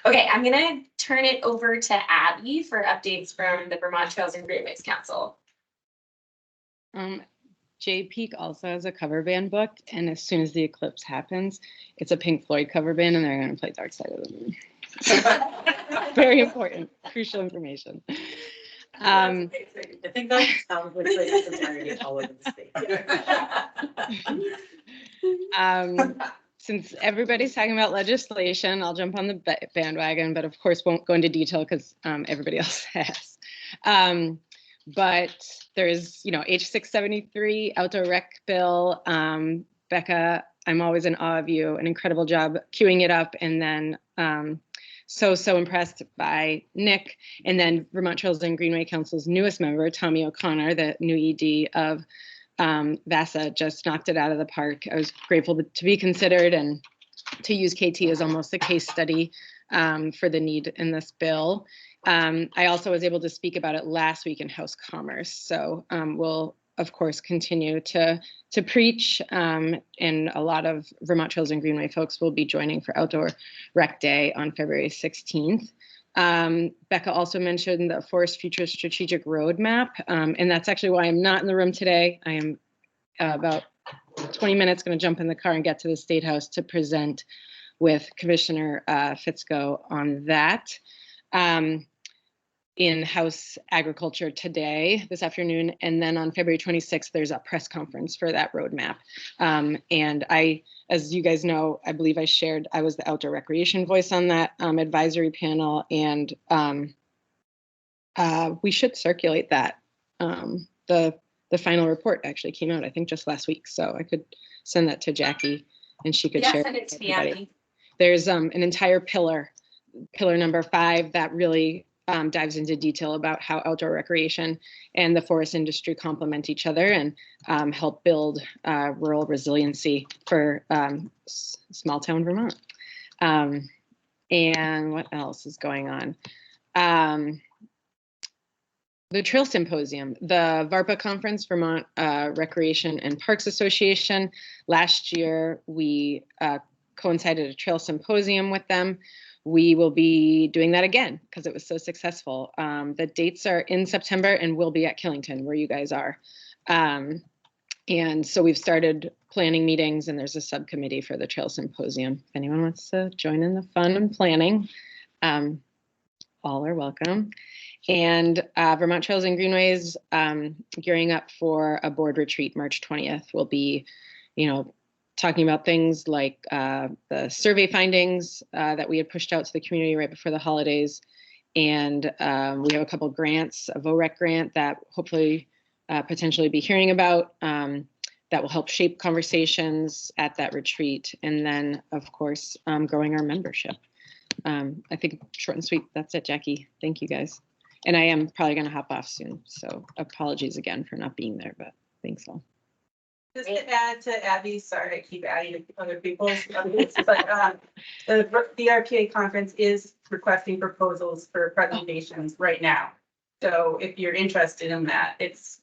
Okay, I'm gonna turn it over to Abby for updates from the Vermont Trails and Greenways Council. Jay Peak also has a cover band booked, and as soon as the eclipse happens, it's a Pink Floyd cover band, and they're going to play Dark Side of the Moon. Very important, crucial information. I think that sounds like it's entirely all over the state. Since everybody's talking about legislation, I'll jump on the bandwagon, but of course won't go into detail because everybody else has. But there's, H673 outdoor rec bill. Becca, I'm always in awe of you. An incredible job queuing it up, and then so impressed by Nick, and then Vermont Trails and Greenway Council's newest member, Tommy O'Connor, the new ED of VASA, just knocked it out of the park. I was grateful to be considered and to use KT as almost a case study for the need in this bill. I also was able to speak about it last week in House Commerce. So we'll, of course, continue to preach, and a lot of Vermont Trails and Greenway folks will be joining for Outdoor Rec Day on February 16th. Becca also mentioned the Forest Future Strategic Roadmap, and that's actually why I'm not in the room today. I am about 20 minutes going to jump in the car and get to the State House to present with Commissioner Fitzko on that. in-house agriculture today, this afternoon. And then on February 26th, there's a press conference for that roadmap. And as you guys know, I believe I was the outdoor recreation voice on that advisory panel, and we should circulate that. The final report actually came out, I think, just last week. So I could send that to Jackie and she could share. Send it to me, everybody. Abby. There's an entire pillar number 5, that really dives into detail about how outdoor recreation and the forest industry complement each other and help build rural resiliency for small town Vermont. And what else is going on? The Trail Symposium, the VARPA Conference, Vermont Recreation and Parks Association. Last year, we coincided a Trail Symposium with them. We will be doing that again because it was so successful. The dates are in September and we'll be at Killington where you guys are. And so we've started planning meetings and there's a subcommittee for the Trail Symposium. If anyone wants to join in the fun and planning, all are welcome. And Vermont Trails and Greenways, gearing up for a board retreat March 20th. We'll be, talking about things like the survey findings that we had pushed out to the community right before the holidays. And we have a couple grants, a VOREC grant that hopefully potentially be hearing about that will help shape conversations at that retreat. And then, of course, growing our membership. I think short and sweet, that's it, Jackie. Thank you, guys. And I am probably going to hop off soon. So apologies again for not being there, but thanks all. Just to add to Abby, sorry, I keep adding to other people's, but the RPA conference is requesting proposals for presentations right now. So if you're interested in that, its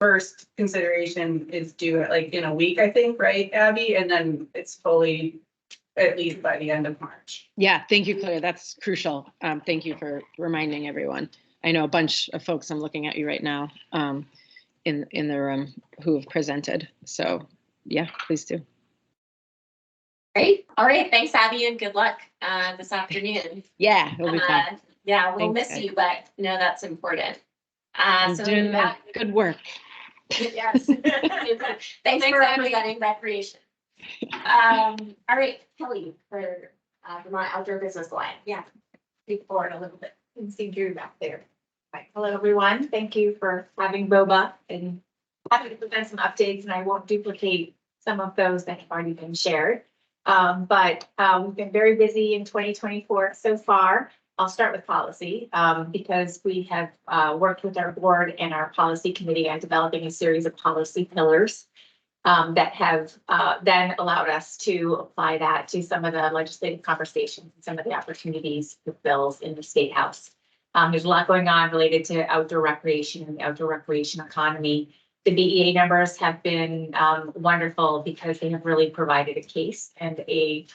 first consideration is due like in a week, I think, right, Abby? And then it's fully at least by the end of March. Yeah, thank you, Claire. That's crucial. Thank you for reminding everyone. I know a bunch of folks, I'm looking at you right now, in the room who have presented. So yeah, please do. Great. All right. Thanks, Abby, and good luck this afternoon. Yeah, it'll be fun. Yeah, we'll Thanks, miss guys. you, but no, that's important. I'm So doing that, good work. yes. Thanks for representing recreation. All right, Kelly for Vermont Outdoor Business Line. Yeah, speak forward a little bit. You can see Drew back there. Right. Hello, everyone. Thank you for having VOBA and happy to present some updates, and I won't duplicate some of those that have already been shared. But we've been very busy in 2024 so far. I'll start with policy because we have worked with our board and our policy committee on developing a series of policy pillars that have then allowed us to apply that to some of the legislative conversations and some of the opportunities with bills in the State House. There's a lot going on related to outdoor recreation and the outdoor recreation economy. The BEA numbers have been wonderful because they have really provided a case and a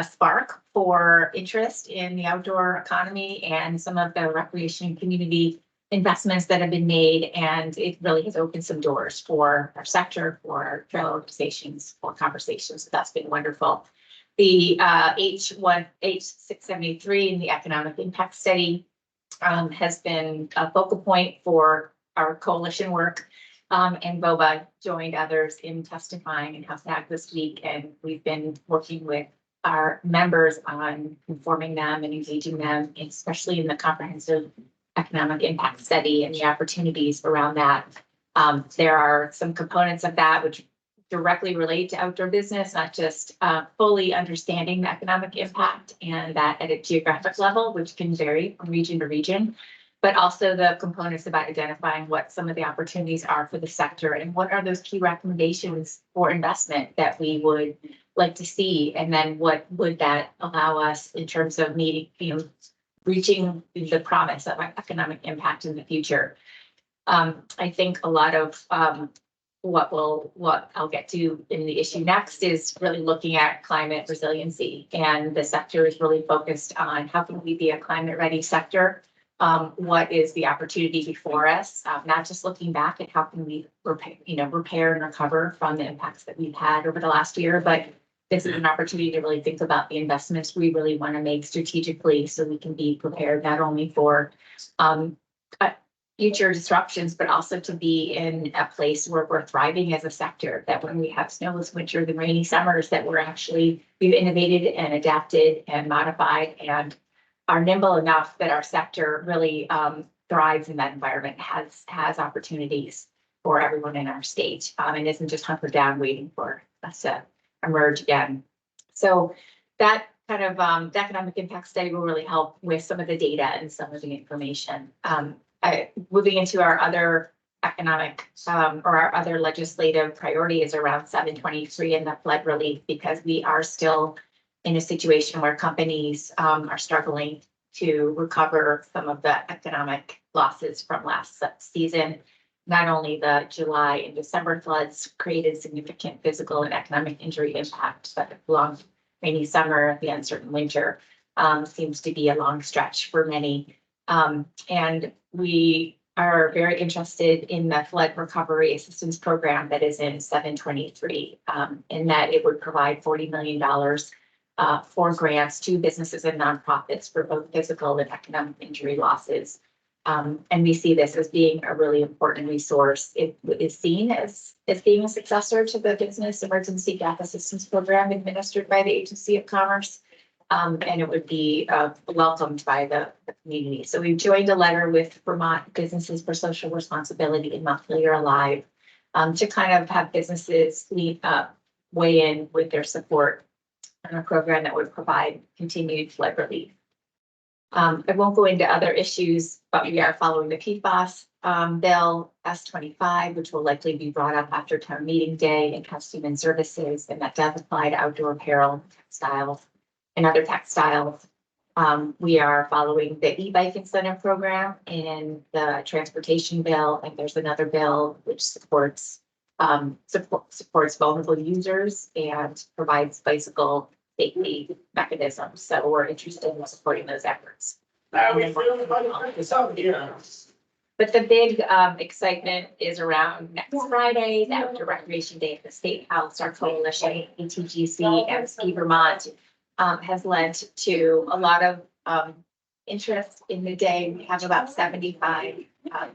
spark for interest in the outdoor economy and some of the recreation community investments that have been made. And it really has opened some doors for our sector, for our trail organizations, for conversations. So that's been wonderful. The H673 and the economic impact study has been a focal point for our coalition work. And VOBA joined others in testifying in House Ag this week. And we've been working with our members on informing them and engaging them, especially in the comprehensive economic impact study and the opportunities around that. There are some components of that which directly relate to outdoor business, not just fully understanding the economic impact and that at a geographic level, which can vary from region to region, but also the components about identifying what some of the opportunities are for the sector and what are those key recommendations for investment that we would like to see. And then what would that allow us in terms of meeting, reaching the promise of economic impact in the future. I think a lot of what I'll get to in the issue next is really looking at climate resiliency, and the sector is really focused on how can we be a climate ready sector. What is the opportunity before us? Not just looking back at how can we repair and recover from the impacts that we've had over the last year, but this is an opportunity to really think about the investments we really want to make strategically so we can be prepared not only for future disruptions, but also to be in a place where we're thriving as a sector, that when we have snowless winters and rainy summers, that we've innovated and adapted and modified and are nimble enough that our sector really thrives in that environment, has opportunities for everyone in our state, and isn't just hunkered down waiting for us to emerge again. So that kind of the economic impact study will really help with some of the data and some of the information. Moving into our other economic or our other legislative priority is around 723 and the flood relief, because we are still in a situation where companies are struggling to recover some of the economic losses from last season. Not only the July and December floods created significant physical and economic injury impact, but the long rainy summer, the uncertain winter seems to be a long stretch for many. And we are very interested in the flood recovery assistance program that is in 723, in that it would provide $40 million for grants to businesses and nonprofits for both physical and economic injury losses. And we see this as being a really important resource. It is seen as being a successor to the Business Emergency Gap Assistance Program administered by the Agency of Commerce. And it would be welcomed by the community. So we've joined a letter with Vermont Businesses for Social Responsibility and Montpelier Alive to kind of have businesses weigh in with their support on a program that would provide continued flood relief. I won't go into other issues, but we are following the PFAS bill S25, which will likely be brought up after town meeting day, and costume and services, and that does apply to outdoor apparel, textiles, and other textiles. We are following the e-bike incentive program in the transportation bill, and there's another bill which supports vulnerable users and provides bicycle safety mechanisms. So we're interested in supporting those efforts. But the big excitement is around next Friday, the Outdoor Recreation Day at the State House. Our coalition, VTGC and Ski Vermont, has led to a lot of interest in the day. We have about 75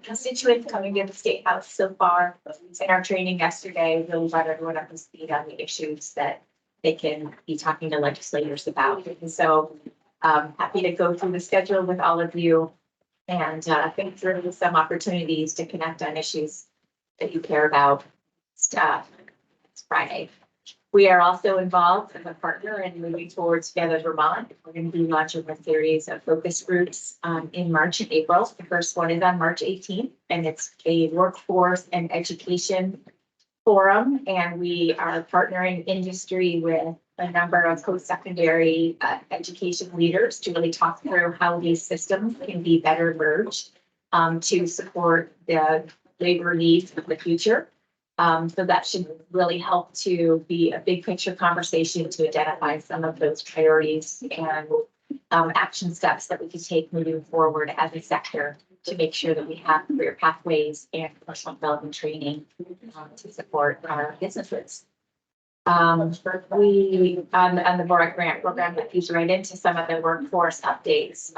constituents coming to the State House so far. In our training yesterday, really got everyone up to speed on the issues that they can be talking to legislators about. And so happy to go through the schedule with all of you and think through some opportunities to connect on issues that you care about. It's Friday. We are also involved as a partner in moving towards Together Vermont. We're going to be launching a series of focus groups in March and April. The first one is on March 18th, and it's a workforce and education forum. And we are partnering industry with a number of post-secondary education leaders to really talk through how these systems can be better merged to support the labor needs of the future. So that should really help to be a big picture conversation to identify some of those priorities and action steps that we can take moving forward as a sector to make sure that we have career pathways and professional development training to support our businesses. We on the VOREC grant program that feeds right into some of the workforce updates.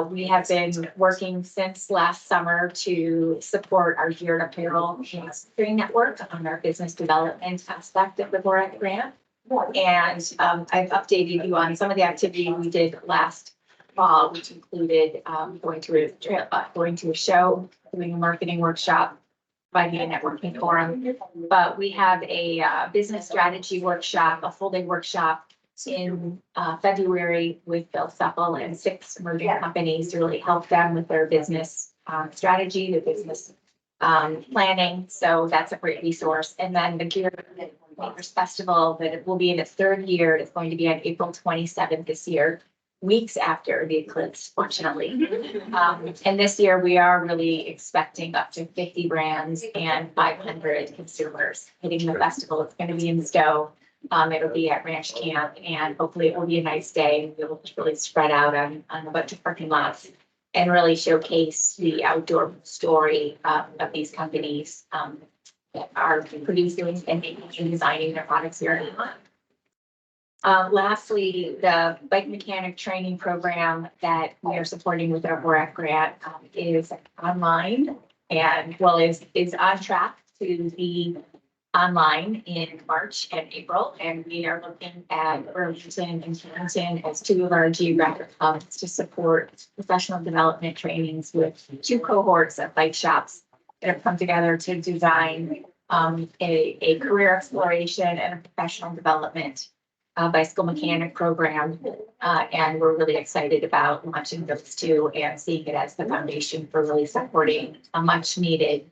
We have been working since last summer to support our geared apparel training network on our business development aspect of the VOREC grant. And I've updated you on some of the activity we did last fall, which included going to a show, doing a marketing workshop, providing a networking forum. But we have a business strategy workshop, a full day workshop in February with Bill Supple and 6 emerging companies to really help them with their business strategy, their business planning. So that's a great resource. And then the Gear Makers Festival, that it will be in its 3rd year. It's going to be on April 27th this year, weeks after the eclipse, fortunately. And this year we are really expecting up to 50 brands and 500 consumers hitting the festival. It's going to be in Stowe. It'll be at Ranch Camp, and hopefully it will be a nice day and we'll really spread out on a bunch of parking lots and really showcase the outdoor story of these companies that are producing and making and designing their products here in Vermont. Lastly, the bike mechanic training program that we are supporting with our VOREC grant is online and is on track to be online in March and April. And we are looking at Burlington and Killington as two of our geographic hubs to support professional development trainings with two cohorts of bike shops that have come together to design a career exploration and a professional development bicycle mechanic program. And we're really excited about launching those two and seeing it as the foundation for really supporting a much needed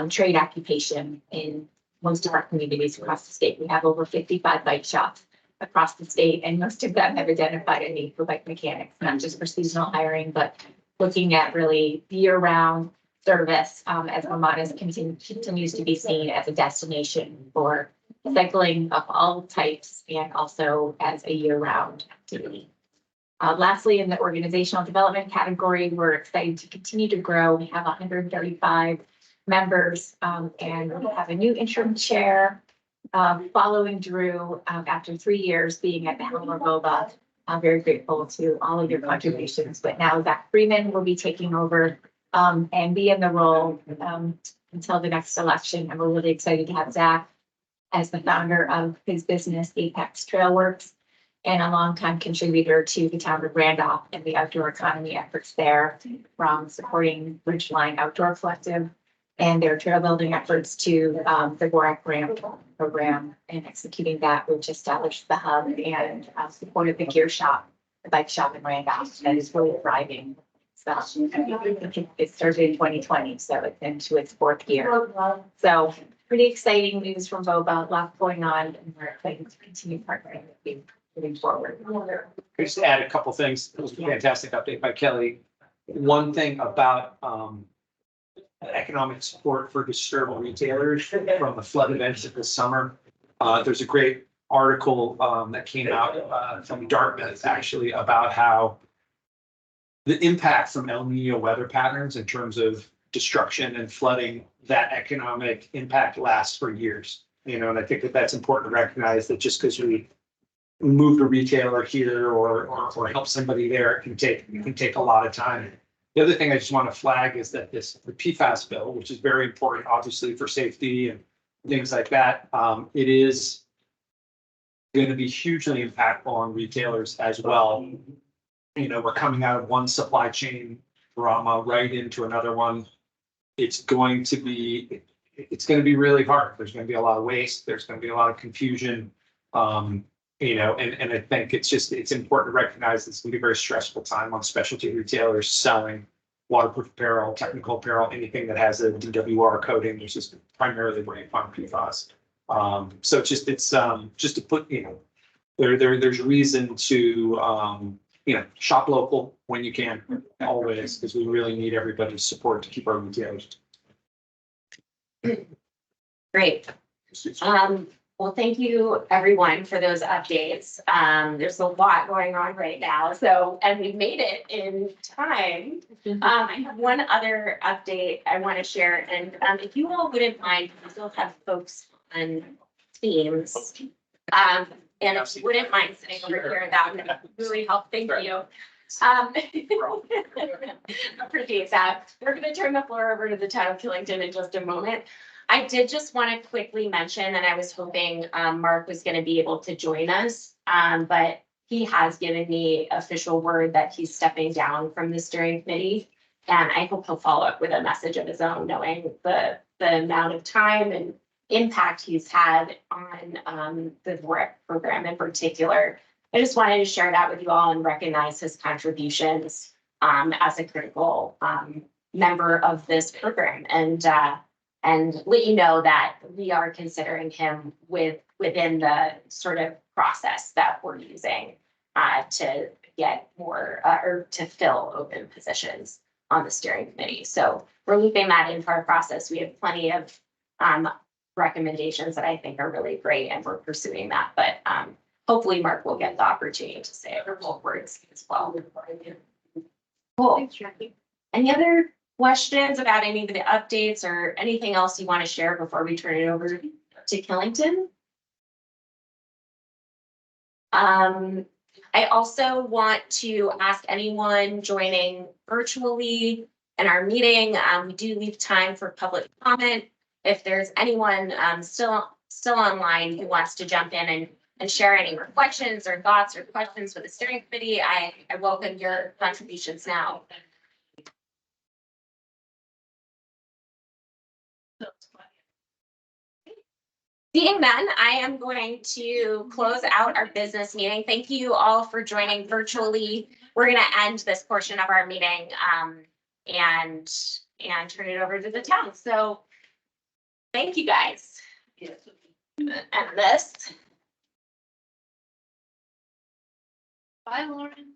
trade occupation in most of our communities across the state. We have over 55 bike shops across the state, and most of them have identified a need for bike mechanics, not just for seasonal hiring, but looking at really year-round service as Vermont continues to be seen as a destination for cycling of all types and also as a year-round activity. Lastly, in the organizational development category, we're excited to continue to grow. We have 135 members and we have a new interim chair following Drew after 3 years being at the helm of VOBA. I'm very grateful to all of your contributions, but now Zach Freeman will be taking over and be in the role until the next election. And we're really excited to have Zach as the founder of his business, Apex Trailworks, and a longtime contributor to the town of Randolph and the outdoor economy efforts there, from supporting Ridgeline Outdoor Collective and their trail building efforts to the VOREC grant program and executing that, which established the hub and supported the gear shop, the bike shop in Randolph that is really thriving. So it started in 2020, so it's into its 4th year. So pretty exciting news from VOBA, lots going on, and we're excited to continue partnering with you moving forward. Just to add a couple things. It was a fantastic update by Kelly. One thing about economic support for disturbed retailers from the flood events of this summer. There's a great article that came out from Dartmouth actually about how the impact from El Nino weather patterns in terms of destruction and flooding, that economic impact lasts for years. You know, and I think that that's important to recognize that just because we move a retailer here or help somebody there, it can take a lot of time. The other thing I just want to flag is that the PFAS bill, which is very important, obviously, for safety and things like that, it is going to be hugely impactful on retailers as well. You know, we're coming out of one supply chain drama right into another one. It's going to be really hard. There's going to be a lot of waste. There's going to be a lot of confusion. You know, and I think it's important to recognize it's going to be a very stressful time on specialty retailers selling waterproof apparel, technical apparel, anything that has a DWR coating, which is primarily rape on PFAS. So it's just to put, you know, there's reason to you know, shop local when you can, always, because we really need everybody's support to keep our retailers. Great. Well, thank you everyone for those updates. There's a lot going on right now, and we made it in time. I have one other update I want to share, and if you all wouldn't mind, we still have folks on Teams. And if you wouldn't mind sitting over here, that would really help. Thank you. Appreciate that. We're going to turn the floor over to the town of Killington in just a moment. I did just want to quickly mention, and I was hoping Mark was going to be able to join us, but he has given me official word that he's stepping down from the steering committee. And I hope he'll follow up with a message of his own, knowing the amount of time and impact he's had on the VOREC program in particular. I just wanted to share that with you all and recognize his contributions as a critical member of this program, and let you know that we are considering him within the sort of process that we're using to get more or to fill open positions on the steering committee. So we're looping that into our process. We have plenty of recommendations that I think are really great, and we're pursuing that. But hopefully Mark will get the opportunity to say a couple words as well. Cool. Thanks, Jackie. Any other questions about any of the updates or anything else you want to share before we turn it over to Killington? I also want to ask anyone joining virtually in our meeting, we do leave time for public comment. If there's anyone still online who wants to jump in and share any reflections or thoughts or questions with the steering committee, I welcome your contributions now. Seeing none, I am going to close out our business meeting. Thank you all for joining virtually. We're going to end this portion of our meeting and turn it over to the town. So thank you guys. And this. Bye, Lauren.